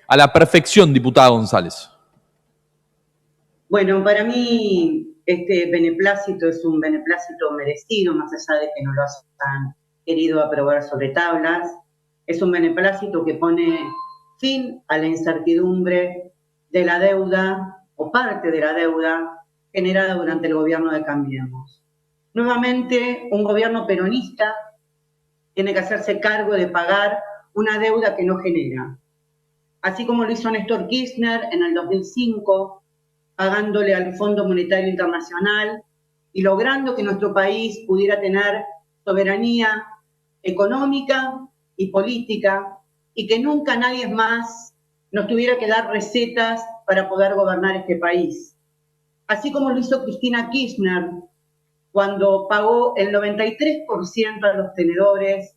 a la perfección, diputada González? Bueno, para mí este beneplácito es un beneplácito merecido, más allá de que no lo hayan querido aprobar sobre tablas. Es un beneplácito que pone fin a la incertidumbre de la deuda o parte de la deuda generada durante el gobierno de Cambiemos. Nuevamente, un gobierno peronista tiene que hacerse cargo de pagar una deuda que no genera. Así como lo hizo Néstor Kirchner en el 2005, pagándole al Fondo Monetario Internacional y logrando que nuestro país pudiera tener soberanía económica y política y que nunca nadie más nos tuviera que dar recetas para poder gobernar este país. Así como lo hizo Cristina Kirchner cuando pagó el 93% a los tenedores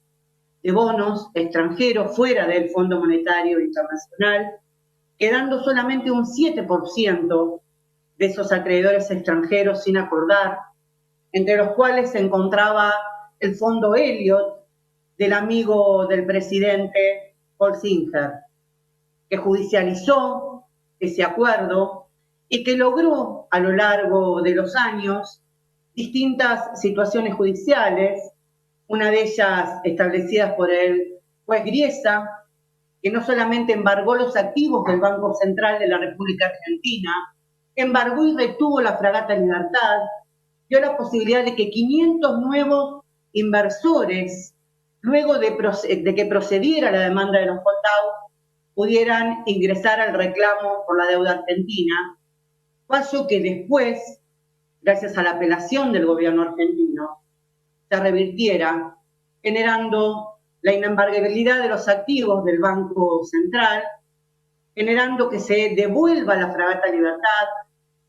de bonos extranjeros fuera del Fondo Monetario Internacional, quedando solamente un 7% de esos acreedores extranjeros sin acordar, entre los cuales se encontraba el Fondo Elliott del amigo del presidente Paul Singer, que judicializó ese acuerdo y que logró a lo largo de los años distintas situaciones judiciales, una de ellas establecidas por el juez Griesa, que no solamente embargó los activos del Banco Central de la República Argentina, embargó y retuvo la fragata Libertad, dio la posibilidad de que 500 nuevos inversores, luego de que procediera la demanda de los Coltados, pudieran ingresar al reclamo por la deuda argentina, paso que después, gracias a la apelación del gobierno argentino, se revirtiera, generando la inembargabilidad de los activos del Banco Central, generando que se devuelva la fragata Libertad,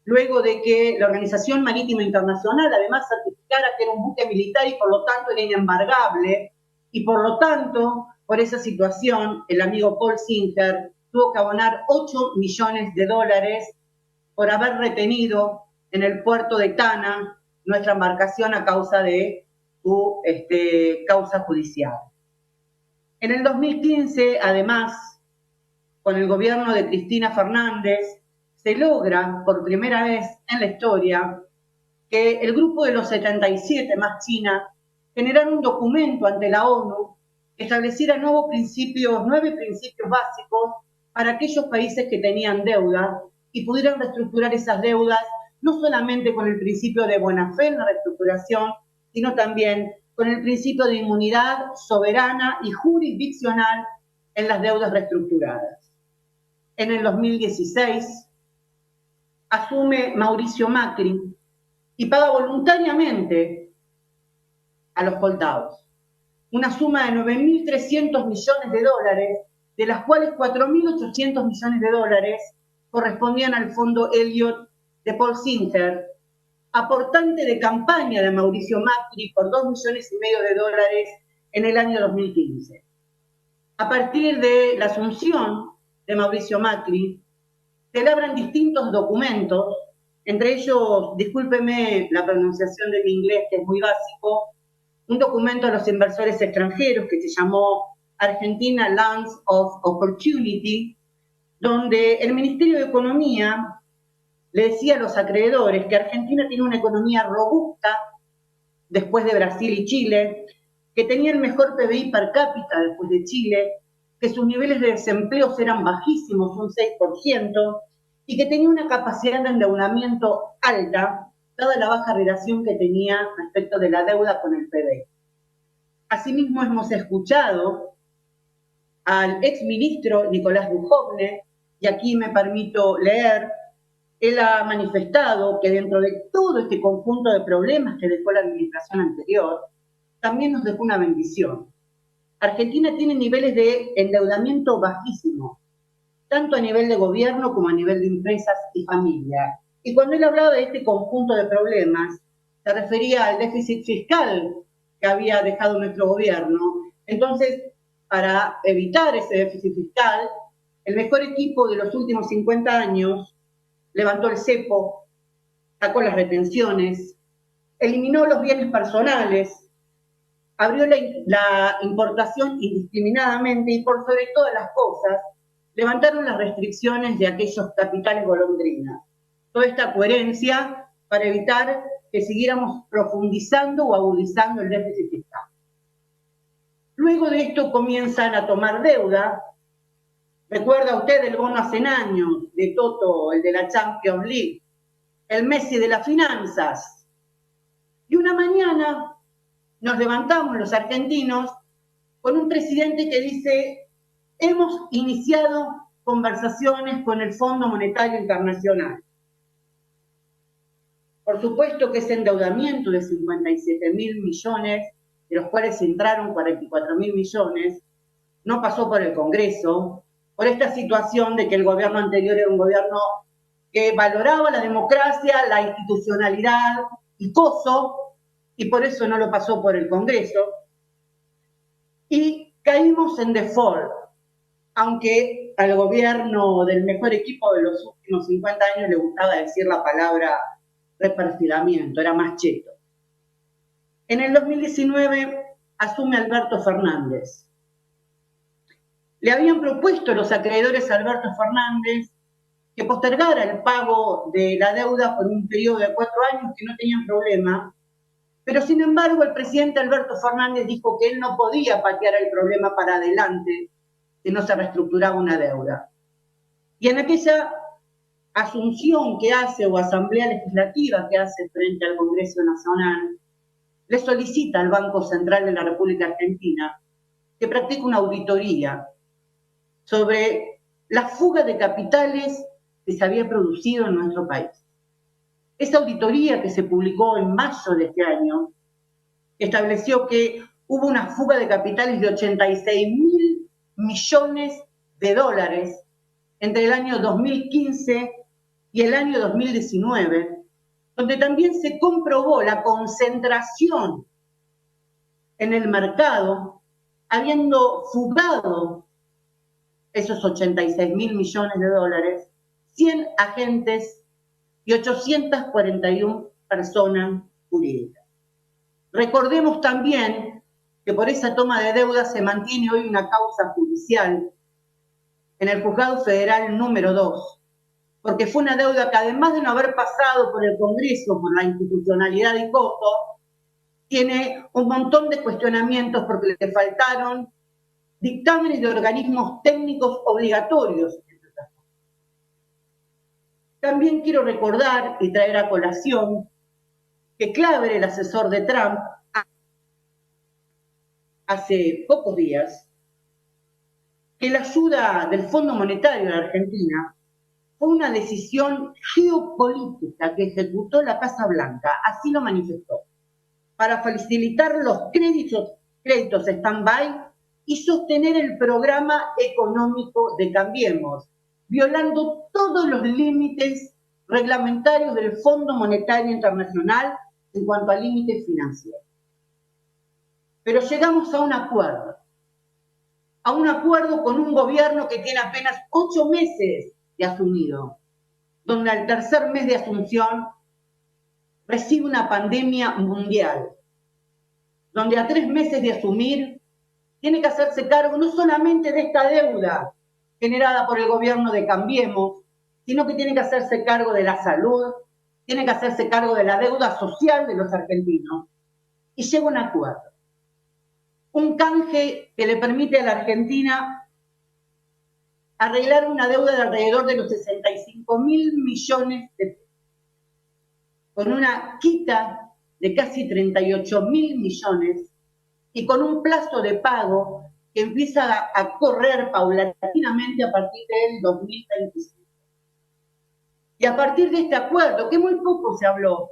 luego de que la Organización Marítima Internacional además certificara que era un buque militar y por lo tanto era inembargable, y por lo tanto, por esa situación, el amigo Paul Singer tuvo que abonar 8 millones de dólares por haber retenido en el puerto de Tana nuestra embarcación a causa de su causa judicial. En el 2015, además, con el gobierno de Cristina Fernández, se logra por primera vez en la historia que el grupo de los 77 más China generara un documento ante la ONU que estableciera 9 principios básicos para aquellos países que tenían deuda y pudieran reestructurar esas deudas, no solamente con el principio de buena fe en la reestructuración, sino también con el principio de inmunidad soberana y jurisdiccional en las deudas reestructuradas. En el 2016 asume Mauricio Macri y paga voluntariamente a los Coltados una suma de 9.300 millones de dólares, de las cuales 4.800 millones de dólares correspondían al Fondo Elliott de Paul Singer, aportante de campaña de Mauricio Macri por 2,5 millones de dólares en el año 2015. A partir de la asunción de Mauricio Macri, se labran distintos documentos, entre ellos, discúlpeme la pronunciación de mi inglés, que es muy básico, un documento a los inversores extranjeros que se llamó Argentina Lands of Opportunity, donde el Ministerio de Economía le decía a los acreedores que Argentina tiene una economía robusta después de Brasil y Chile, que tenía el mejor PBI per cápita después de Chile, que sus niveles de desempleo eran bajísimos, un 6%, y que tenía una capacidad de endeudamiento alta, dada la baja relación que tenía respecto de la deuda con el PBI. Asimismo, hemos escuchado al exministro Nicolás Dujovne, y aquí me permito leer, él ha manifestado que dentro de todo este conjunto de problemas que dejó la administración anterior, también nos dejó una bendición. Argentina tiene niveles de endeudamiento bajísimos, tanto a nivel de gobierno como a nivel de empresas y familias. Y cuando él hablaba de este conjunto de problemas, se refería al déficit fiscal que había dejado nuestro gobierno. Entonces, para evitar ese déficit fiscal, el mejor equipo de los últimos 50 años levantó el cepo, sacó las retenciones, eliminó los bienes personales, abrió la importación indiscriminadamente y por sobre todas las cosas, levantaron las restricciones de aquellos capitales golondrina. Toda esta coherencia para evitar que siguiéramos profundizando o agudizando el déficit fiscal. Luego de esto comienzan a tomar deuda. ¿Recuerda usted el bono a 100 años de Toto, el de la Champions League? El Messi de las finanzas. Y una mañana nos levantamos los argentinos con un presidente que dice: hemos iniciado conversaciones con el Fondo Monetario Internacional. Por supuesto que ese endeudamiento de 57.000 millones, de los cuales entraron 44.000 millones, no pasó por el Congreso, por esta situación de que el gobierno anterior era un gobierno que valoraba la democracia, la institucionalidad y coso, y por eso no lo pasó por el Congreso. Y caímos en default, aunque al gobierno del mejor equipo de los últimos 50 años le gustaba decir la palabra reperfilamiento, era más cheto. En el 2019 asume Alberto Fernández. Le habían propuesto los acreedores a Alberto Fernández que postergara el pago de la deuda por un periodo de 4 años, que no tenían problema, pero sin embargo el presidente Alberto Fernández dijo que él no podía patear el problema para adelante si no se reestructuraba una deuda. Y en aquella asunción que hace o asamblea legislativa que hace frente al Congreso Nacional, le solicita al Banco Central de la República Argentina que practique una auditoría sobre la fuga de capitales que se había producido en nuestro país. Esa auditoría, que se publicó en mayo de este año, estableció que hubo una fuga de capitales de 86.000 millones de dólares entre el año 2015 y el año 2019, donde también se comprobó la concentración en el mercado, habiendo fugado esos 86.000 millones de dólares, 100 agentes y 841 personas jurídicas. Recordemos también que por esa toma de deuda se mantiene hoy una causa judicial en el Juzgado Federal número 2, porque fue una deuda que, además de no haber pasado por el Congreso, por la institucionalidad y costo, tiene un montón de cuestionamientos porque le faltaron dictámenes de organismos técnicos obligatorios. También quiero recordar y traer a colación que Claver, el asesor de Trump, hace pocos días, que la ayuda del Fondo Monetario de la Argentina fue una decisión geopolítica que ejecutó la Casa Blanca, así lo manifestó, para facilitar los créditos stand-by y sostener el programa económico de Cambiemos, violando todos los límites reglamentarios del Fondo Monetario Internacional en cuanto a límites financieros. Pero llegamos a un acuerdo con un gobierno que tiene apenas 8 meses de asumido, donde al tercer mes de asunción recibe una pandemia mundial, donde a 3 meses de asumir tiene que hacerse cargo no solamente de esta deuda generada por el gobierno de Cambiemos, sino que tiene que hacerse cargo de la salud, tiene que hacerse cargo de la deuda social de los argentinos. Y llega un acuerdo, un canje que le permite a la Argentina arreglar una deuda de alrededor de los 65.000 millones de pesos, con una quita de casi 38.000 millones y con un plazo de pago que empieza a correr paulatinamente a partir del 2025. Y a partir de este acuerdo, que muy poco se habló,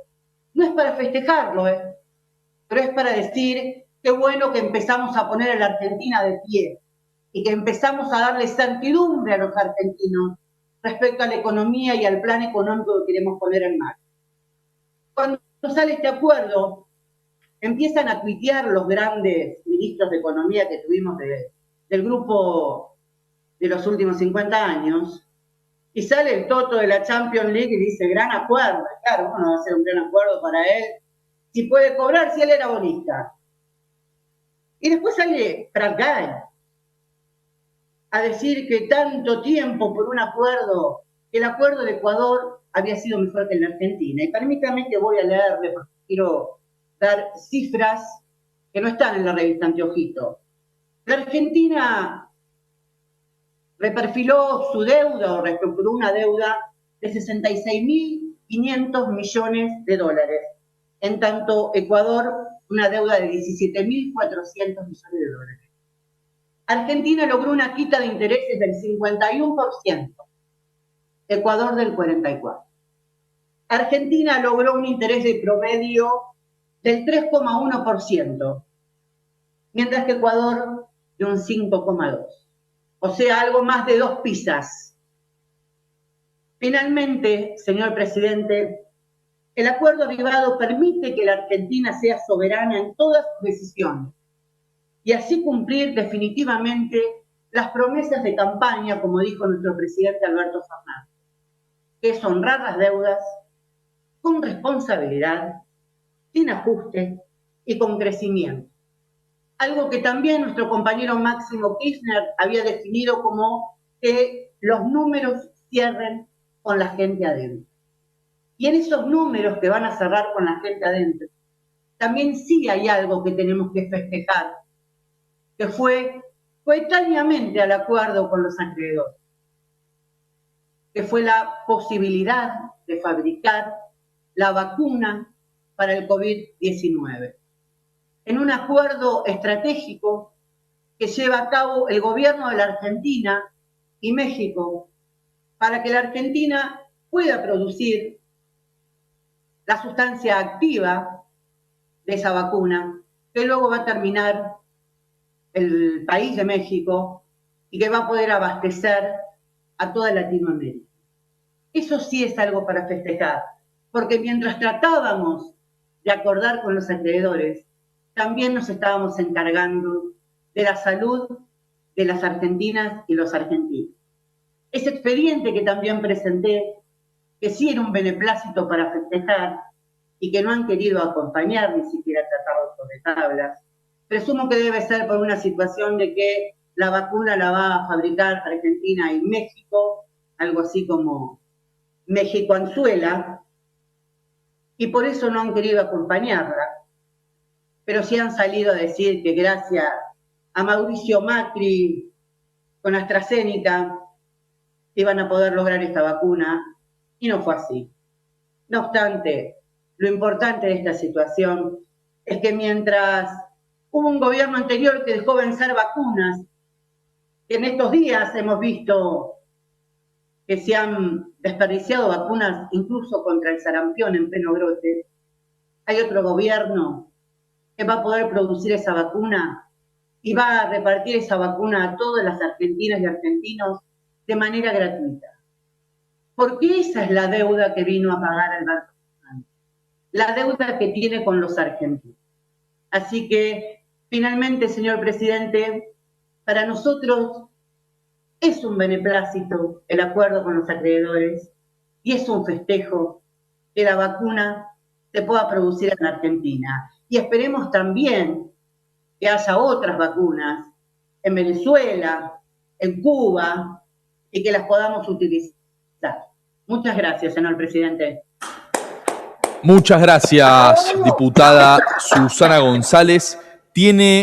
no es para festejarlo, pero es para decir qué bueno que empezamos a poner a la Argentina de pie y que empezamos a darle certidumbre a los argentinos respecto a la economía y al plan económico que queremos poner en marcha. Cuando sale este acuerdo, empiezan a tuitear los grandes ministros de Economía que tuvimos del grupo de los últimos 50 años, y sale el Toto de la Champions League y dice, gran acuerdo. Claro, ¿cómo no va a ser un gran acuerdo para él? Si puede cobrar, si él era bonista. Y después sale Prat Gay, a decir que tanto tiempo por un acuerdo, que el acuerdo de Ecuador había sido mejor que el de Argentina. Y permítame que voy a leerle, porque quiero dar cifras que no están en la revista Anteojito. La Argentina reperfiló su deuda o reestructuró una deuda de 66.500 millones de dólares. En tanto, Ecuador, una deuda de 17.400 millones de dólares. Argentina logró una quita de intereses del 51%, Ecuador del 44%. Argentina logró un interés de promedio del 3,1%, mientras que Ecuador de un 5,2%. O sea, algo más de 2 pizzas. Finalmente, señor presidente, el acuerdo privado permite que la Argentina sea soberana en todas sus decisiones y así cumplir definitivamente las promesas de campaña, como dijo nuestro presidente Alberto Fernández, que es honrar las deudas con responsabilidad, sin ajuste y con crecimiento. Algo que también nuestro compañero Máximo Kirchner había definido como que los números cierren con la gente adentro. Y en esos números que van a cerrar con la gente adentro, también sí hay algo que tenemos que festejar, que fue coetáneamente al acuerdo con los acreedores, que fue la posibilidad de fabricar la vacuna para el COVID-19, en un acuerdo estratégico que lleva a cabo el gobierno de la Argentina y México para que la Argentina pueda producir la sustancia activa de esa vacuna, que luego va a terminar el país de México y que va a poder abastecer a toda Latinoamérica. Eso sí es algo para festejar, porque mientras tratábamos de acordar con los acreedores, también nos estábamos encargando de la salud de las argentinas y los argentinos. Ese expediente que también presenté, que sí era un beneplácito para festejar y que no han querido acompañar ni siquiera tratarlo sobre tablas, presumo que debe ser por una situación de que la vacuna la va a fabricar Argentina y México, algo así como México-Anzuela, y por eso no han querido acompañarla. Pero sí han salido a decir que gracias a Mauricio Macri con AstraZeneca iban a poder lograr esta vacuna, y no fue así. No obstante, lo importante de esta situación es que mientras hubo un gobierno anterior que dejó vencer vacunas, que en estos días hemos visto que se han desperdiciado vacunas incluso contra el sarampión en pleno brote, hay otro gobierno que va a poder producir esa vacuna y va a repartir esa vacuna a todas las argentinas y argentinos de manera gratuita. Porque esa es la deuda que vino a pagar Alberto Fernández, la deuda que tiene con los argentinos. Así que, finalmente, señor presidente, para nosotros es un beneplácito el acuerdo con los acreedores y es un festejo que la vacuna se pueda producir en Argentina. Y esperemos también que haya otras vacunas en Venezuela, en Cuba, y que las podamos utilizar. Muchas gracias, señor presidente. Muchas gracias, diputada Susana González. Tiene